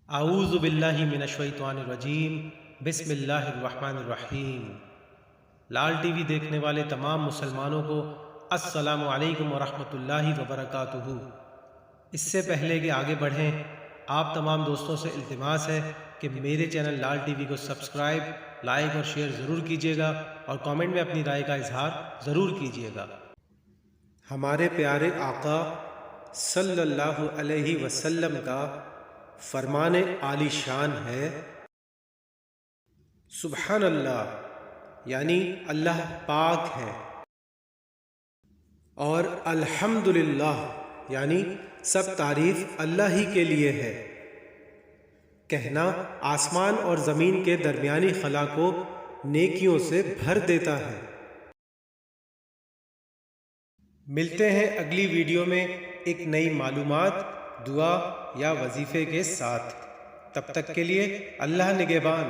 اعوذ باللہ من الشیطان الرجیم، بسم اللہ الرحمن الرحیم۔ لال ٹی وی دیکھنے والے تمام مسلمانوں کو السلام علیکم ورحمۃ اللہ وبرکاتہ۔ اس سے پہلے کہ آگے بڑھیں، آپ تمام دوستوں سے التماس ہے کہ میرے چینل لال ٹی وی کو سبسکرائب، لائک اور شیئر ضرور کیجیے گا اور کامنٹ میں اپنی رائے کا اظہار ضرور کیجیے گا۔ ہمارے پیارے آقا صلی اللہ علیہ وسلم کا فرمان عالی شان ہے، سبحان اللہ یعنی اللہ پاک ہے، اور الحمدللہ یعنی سب تعریف اللہ ہی کے لیے ہے۔ کہنا آسمان اور زمین کے درمیانی خلا کو نیکیوں سے بھر دیتا ہے۔ ملتے ہیں اگلی ویڈیو میں ایک نئی معلومات، دعا یا وظیفے کے ساتھ۔ تب تک کے لیے اللہ نگہبان۔